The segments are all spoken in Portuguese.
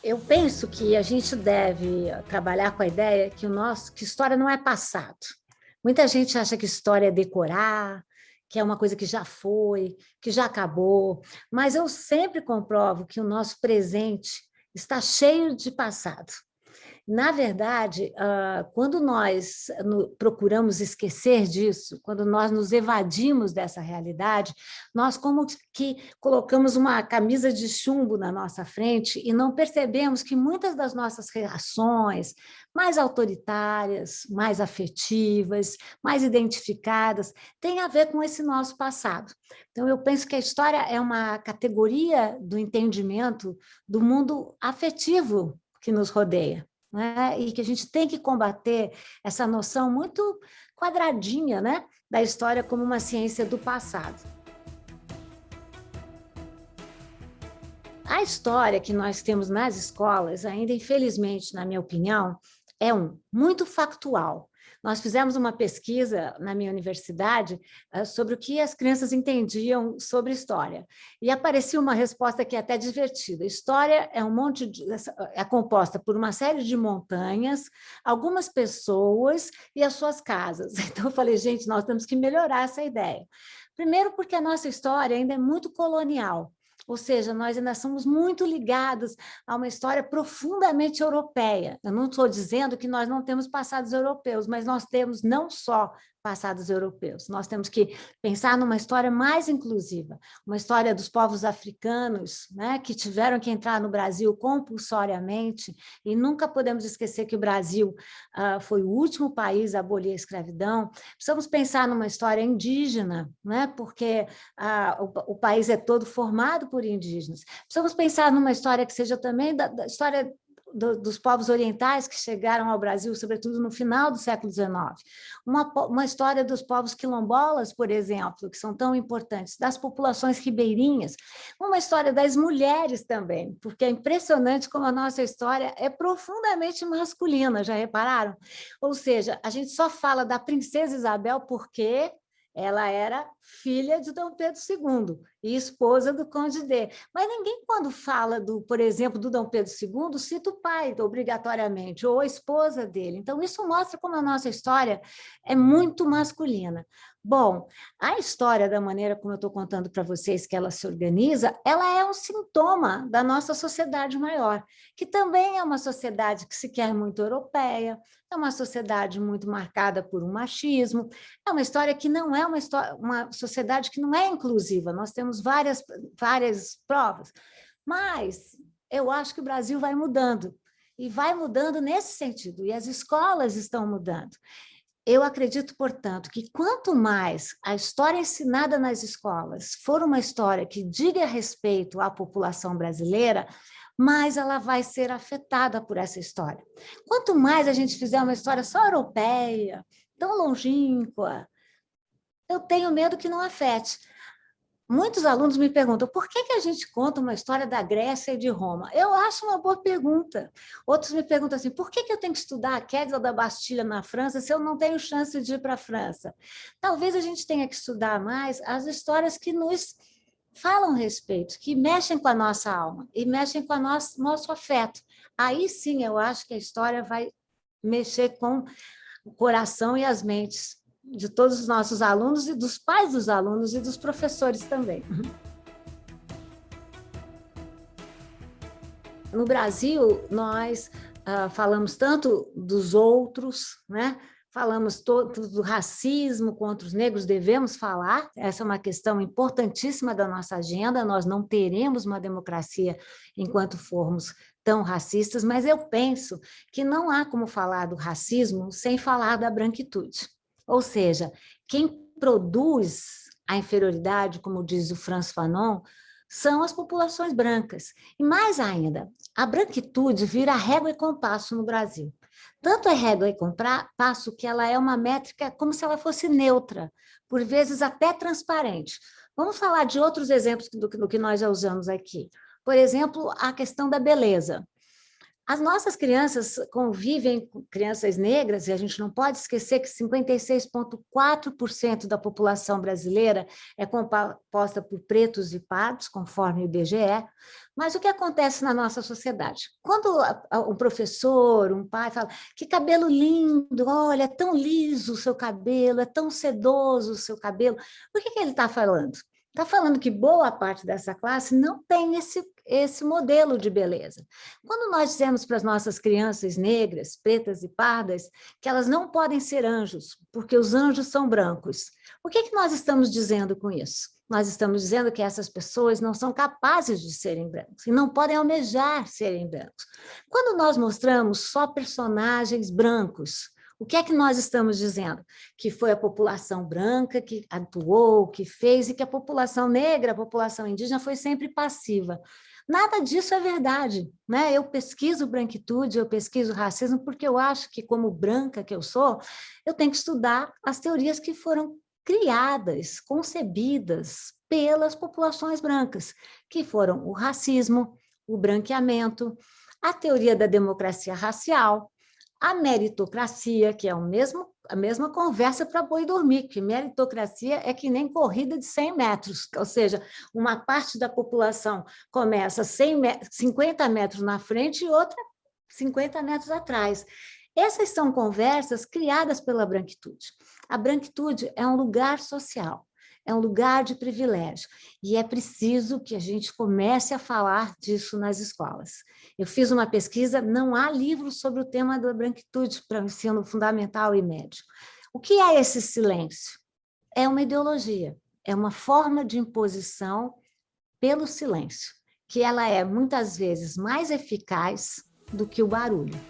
Eu penso que a gente deve trabalhar com a ideia que história não é passado. Muita gente acha que história é decorar, que é uma coisa que já foi, que já acabou, mas eu sempre comprovo que o nosso presente está cheio de passado. Na verdade, quando nós procuramos esquecer disso, quando nós nos evadimos dessa realidade, nós como que colocamos uma camisa de chumbo na nossa frente e não percebemos que muitas das nossas reações mais autoritárias, mais afetivas, mais identificadas, têm a ver com esse nosso passado. Então, eu penso que a história é uma categoria do entendimento do mundo afetivo que nos rodeia, né? E que a gente tem que combater essa noção muito quadradinha, né, da história como uma ciência do passado. A história que nós temos nas escolas, ainda infelizmente, na minha opinião, é muito factual. Nós fizemos uma pesquisa na minha universidade sobre o que as crianças entendiam sobre história. E aparecia uma resposta que é até divertida. História é é composta por uma série de montanhas, algumas pessoas e as suas casas. Então, eu falei, gente, nós temos que melhorar essa ideia. Primeiro, porque a nossa história ainda é muito colonial. Ou seja, nós ainda somos muito ligados a uma história profundamente europeia. Eu não estou dizendo que nós não temos passados europeus, mas nós temos não só passados europeus, nós temos que pensar numa história mais inclusiva, uma história dos povos africanos, né, que tiveram que entrar no Brasil compulsoriamente, e nunca podemos esquecer que o Brasil foi o último país a abolir a escravidão. Precisamos pensar numa história indígena, né, porque o país é todo formado por indígenas. Precisamos pensar numa história que seja também da história dos povos orientais que chegaram ao Brasil, sobretudo no final do século XIX. Uma história dos povos quilombolas, por exemplo, que são tão importantes, das populações ribeirinhas. Uma história das mulheres também, porque é impressionante como a nossa história é profundamente masculina, já repararam? Ou seja, a gente só fala da princesa Isabel porque ela era filha de Dom Pedro II e esposa do Conde D. Mas ninguém, quando fala, por exemplo, do Dom Pedro II, cita o pai, obrigatoriamente, ou a esposa dele. Então, isso mostra como a nossa história é muito masculina. Bom, a história, da maneira como eu estou contando para vocês que ela se organiza, ela é um sintoma da nossa sociedade maior, que também é uma sociedade que se quer muito europeia, é uma sociedade muito marcada por um machismo, é uma história que não é uma sociedade que não é inclusiva. Nós temos várias provas, mas eu acho que o Brasil vai mudando, e vai mudando nesse sentido, e as escolas estão mudando. Eu acredito, portanto, que quanto mais a história ensinada nas escolas for uma história que diga respeito à população brasileira, mais ela vai ser afetada por essa história. Quanto mais a gente fizer uma história só europeia, tão longínqua, eu tenho medo que não afete. Muitos alunos me perguntam por que a gente conta uma história da Grécia e de Roma? Eu acho uma boa pergunta. Outros me perguntam assim, por que eu tenho que estudar a queda da Bastilha na França se eu não tenho chance de ir para a França? Talvez a gente tenha que estudar mais as histórias que nos falam a respeito, que mexem com a nossa alma e mexem com o nosso afeto. Aí sim eu acho que a história vai mexer com o coração e as mentes de todos os nossos alunos e dos pais dos alunos e dos professores também. No Brasil, nós falamos tanto dos outros, né? Falamos do racismo contra os negros, devemos falar, essa é uma questão importantíssima da nossa agenda, nós não teremos uma democracia enquanto formos tão racistas, mas eu penso que não há como falar do racismo sem falar da branquitude. Ou seja, quem produz a inferioridade, como diz o Frantz Fanon, são as populações brancas. E mais ainda, a branquitude vira régua e compasso no Brasil. Tanto é régua e compasso que ela é uma métrica como se ela fosse neutra, por vezes até transparente. Vamos falar de outros exemplos do que nós já usamos aqui. Por exemplo, a questão da beleza. As nossas crianças convivem com crianças negras, e a gente não pode esquecer que 56,4% da população brasileira é composta por pretos e pardos, conforme o IBGE. Mas o que acontece na nossa sociedade? Quando um professor, um pai fala que cabelo lindo, olha, é tão liso o seu cabelo, é tão sedoso o seu cabelo, o que ele está falando? Está falando que boa parte dessa classe não tem esse modelo de beleza. Quando nós dizemos para as nossas crianças negras, pretas e pardas, que elas não podem ser anjos, porque os anjos são brancos, o que nós estamos dizendo com isso? Nós estamos dizendo que essas pessoas não são capazes de serem brancos e não podem almejar serem brancos. Quando nós mostramos só personagens brancos, o que é que nós estamos dizendo? Que foi a população branca que atuou, que fez, e que a população negra, a população indígena foi sempre passiva. Nada disso é verdade, né? Eu pesquiso branquitude, eu pesquiso racismo, porque eu acho que, como branca que eu sou, eu tenho que estudar as teorias que foram criadas, concebidas pelas populações brancas, que foram o racismo, o branqueamento, a teoria da democracia racial, a meritocracia, que é a mesma conversa para boi dormir, que meritocracia é que nem corrida de 100 metros, ou seja, uma parte da população começa 50 metros na frente e outra 50 metros atrás. Essas são conversas criadas pela branquitude. A branquitude é um lugar social, é um lugar de privilégio, e é preciso que a gente comece a falar disso nas escolas. Eu fiz uma pesquisa, não há livros sobre o tema da branquitude para o ensino fundamental e médio. O que é esse silêncio? É uma ideologia, é uma forma de imposição pelo silêncio, que ela é muitas vezes mais eficaz do que o barulho.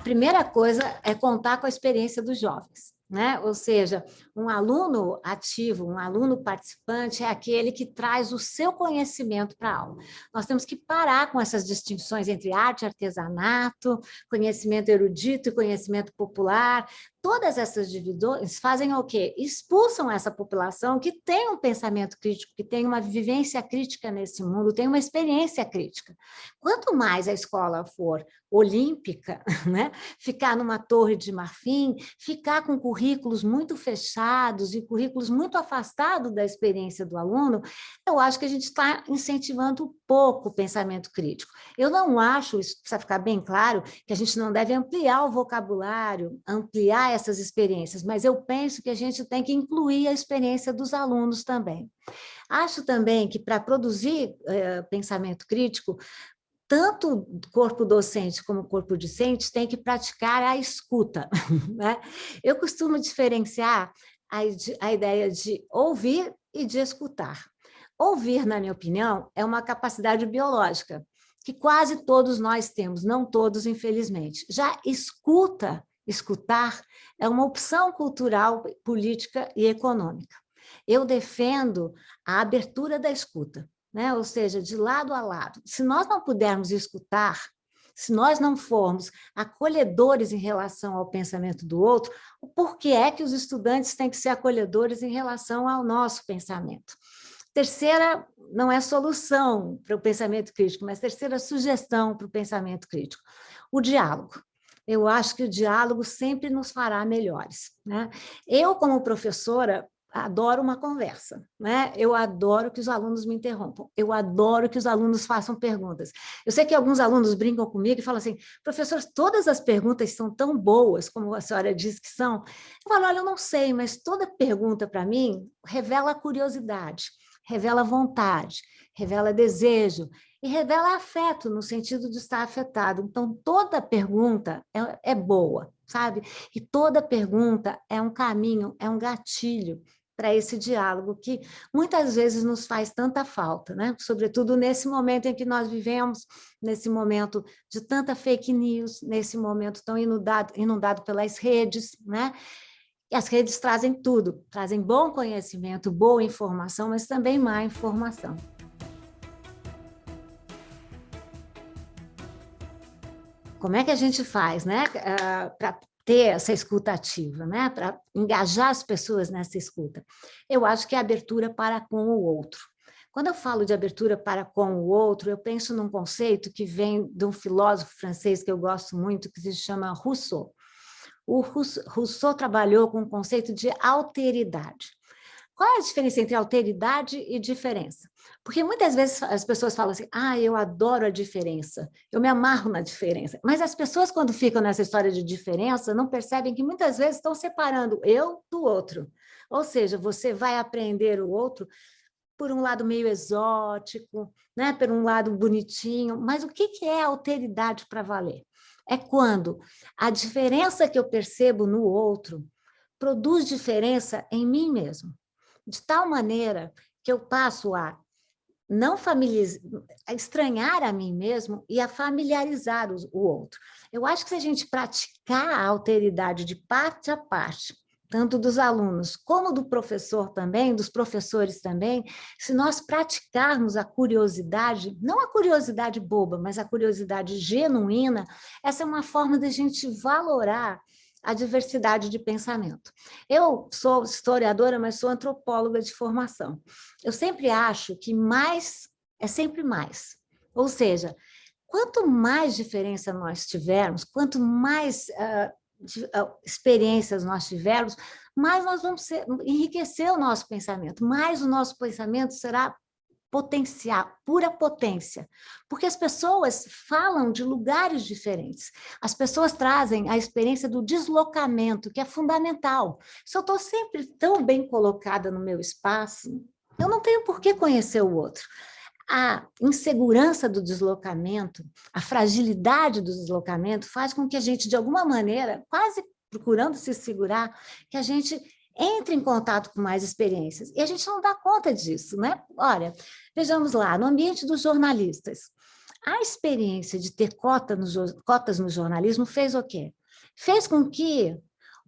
Primeira coisa é contar com a experiência dos jovens, né? Ou seja, um aluno ativo, um aluno participante é aquele que traz o seu conhecimento para a aula. Nós temos que parar com essas distinções entre arte e artesanato, conhecimento erudito e conhecimento popular. Todas essas divisões fazem o quê? Expulsam essa população que tem um pensamento crítico, que tem uma vivência crítica nesse mundo, tem uma experiência crítica. Quanto mais a escola for olímpica, né? Ficar numa torre de marfim, ficar com currículos muito fechados e currículos muito afastados da experiência do aluno, eu acho que a gente está incentivando pouco o pensamento crítico. Eu não acho, isso precisa ficar bem claro, que a gente não deve ampliar o vocabulário, ampliar essas experiências, mas eu penso que a gente tem que incluir a experiência dos alunos também. Acho também que para produzir pensamento crítico, tanto o corpo docente como o corpo discente tem que praticar a escuta, né? Eu costumo diferenciar a ideia de ouvir e de escutar. Ouvir, na minha opinião, é uma capacidade biológica, que quase todos nós temos, não todos, infelizmente. Já escutar, é uma opção cultural, política e econômica. Eu defendo a abertura da escuta, né? Ou seja, de lado a lado. Se nós não pudermos escutar, se nós não formos acolhedores em relação ao pensamento do outro, por que é que os estudantes têm que ser acolhedores em relação ao nosso pensamento? Terceira, não é solução para o pensamento crítico, mas terceira sugestão para o pensamento crítico: o diálogo. Eu acho que o diálogo sempre nos fará melhores, né? Eu, como professora, adoro uma conversa, né? Eu adoro que os alunos me interrompam, eu adoro que os alunos façam perguntas. Eu sei que alguns alunos brincam comigo e falam assim: professor, todas as perguntas são tão boas, como a senhora diz que são. Eu falo: olha, eu não sei, mas toda pergunta para mim revela curiosidade, revela vontade, revela desejo e revela afeto, no sentido de estar afetado. Então, toda pergunta é boa, sabe? E toda pergunta é um caminho, é um gatilho para esse diálogo que muitas vezes nos faz tanta falta, né? Sobretudo nesse momento em que nós vivemos, nesse momento de tanta fake news, nesse momento tão inundado pelas redes, né? E as redes trazem tudo, trazem bom conhecimento, boa informação, mas também má informação. Como é que a gente faz, né, para ter essa escuta ativa, né, para engajar as pessoas nessa escuta? Eu acho que é abertura para com o outro. Quando eu falo de abertura para com o outro, eu penso num conceito que vem de um filósofo francês que eu gosto muito, que se chama Rousseau. O Rousseau trabalhou com o conceito de alteridade. Qual é a diferença entre alteridade e diferença? Porque muitas vezes as pessoas falam assim, eu adoro a diferença, eu me amarro na diferença. Mas as pessoas, quando ficam nessa história de diferença, não percebem que muitas vezes estão separando eu do outro. Ou seja, você vai aprender o outro por um lado meio exótico, né? Por um lado bonitinho, mas o que é alteridade para valer? É quando a diferença que eu percebo no outro produz diferença em mim mesmo, de tal maneira que eu passo a não a estranhar a mim mesmo e a familiarizar o outro. Eu acho que se a gente praticar a alteridade de parte a parte, tanto dos alunos como do professor também, dos professores também, se nós praticarmos a curiosidade, não a curiosidade boba, mas a curiosidade genuína, essa é uma forma de a gente valorar a diversidade de pensamento. Eu sou historiadora, mas sou antropóloga de formação. Eu sempre acho que mais é sempre mais. Ou seja, quanto mais diferença nós tivermos, quanto mais experiências nós tivermos, mais nós vamos enriquecer o nosso pensamento, mais o nosso pensamento será potencial, pura potência, porque as pessoas falam de lugares diferentes, as pessoas trazem a experiência do deslocamento, que é fundamental. Se eu estou sempre tão bem colocada no meu espaço, eu não tenho por que conhecer o outro. A insegurança do deslocamento, a fragilidade do deslocamento faz com que a gente, de alguma maneira, quase procurando se segurar, que a gente entre em contato com mais experiências. E a gente não dá conta disso, né? Olha, vejamos lá, no ambiente dos jornalistas, a experiência de ter cotas no jornalismo fez o quê? Fez com que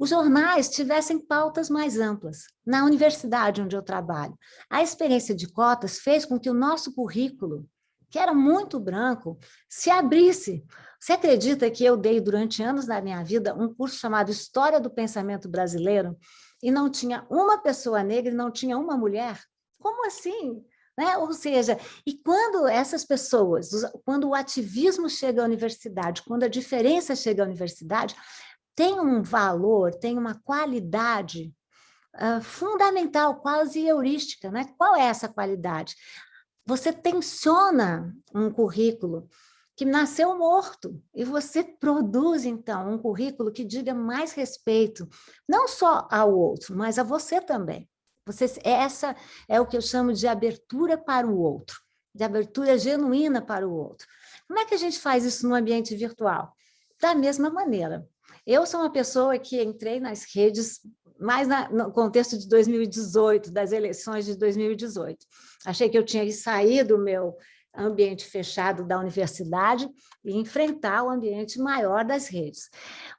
os jornais tivessem pautas mais amplas. Na universidade onde eu trabalho, a experiência de cotas fez com que o nosso currículo, que era muito branco, se abrisse. Você acredita que eu dei, durante anos da minha vida, um curso chamado História do Pensamento Brasileiro, e não tinha uma pessoa negra e não tinha uma mulher? Como assim? Né? Ou seja, e quando essas pessoas, quando o ativismo chega à universidade, quando a diferença chega à universidade, tem um valor, tem uma qualidade fundamental, quase heurística, né? Qual é essa qualidade? Você tensiona um currículo que nasceu morto, e você produz, então, um currículo que diga mais respeito, não só ao outro, mas a você também. Essa é o que eu chamo de abertura para o outro, de abertura genuína para o outro. Como é que a gente faz isso no ambiente virtual? Da mesma maneira. Eu sou uma pessoa que entrei nas redes mais no contexto de 2018, das eleições de 2018. Achei que eu tinha que sair do meu ambiente fechado da universidade e enfrentar o ambiente maior das redes.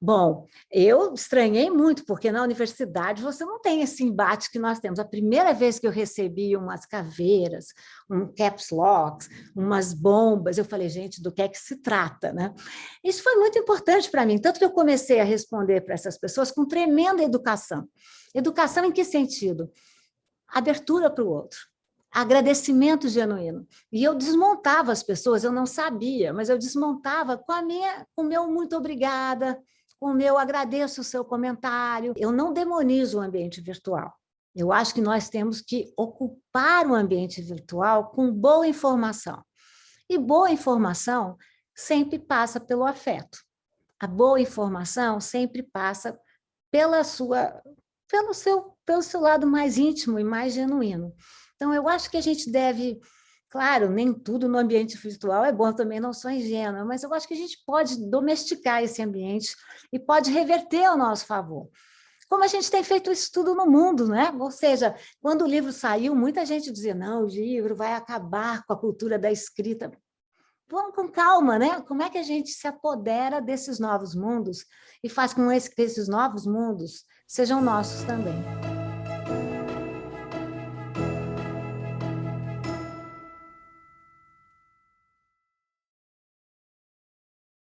Bom, eu estranhei muito, porque na universidade você não tem esse embate que nós temos. A primeira vez que eu recebi umas caveiras, um caps lock, umas bombas, eu falei, gente, do que é que se trata, né? Isso foi muito importante para mim, tanto que eu comecei a responder para essas pessoas com tremenda educação. Educação em que sentido? Abertura para o outro, agradecimento genuíno. E eu desmontava as pessoas, eu não sabia, mas eu desmontava com o meu muito obrigada, com o meu agradeço o seu comentário. Eu não demonizo o ambiente virtual. Eu acho que nós temos que ocupar o ambiente virtual com boa informação. E boa informação sempre passa pelo afeto. A boa informação sempre passa pelo seu lado mais íntimo e mais genuíno. Então, eu acho que a gente deve, claro, nem tudo no ambiente virtual é bom, também não sou ingênua, mas eu acho que a gente pode domesticar esse ambiente e pode reverter ao nosso favor. Como a gente tem feito isso tudo no mundo, né? Ou seja, quando o livro saiu, muita gente dizia, não, o livro vai acabar com a cultura da escrita. Vamos com calma, né? Como é que a gente se apodera desses novos mundos e faz com que esses novos mundos sejam nossos também?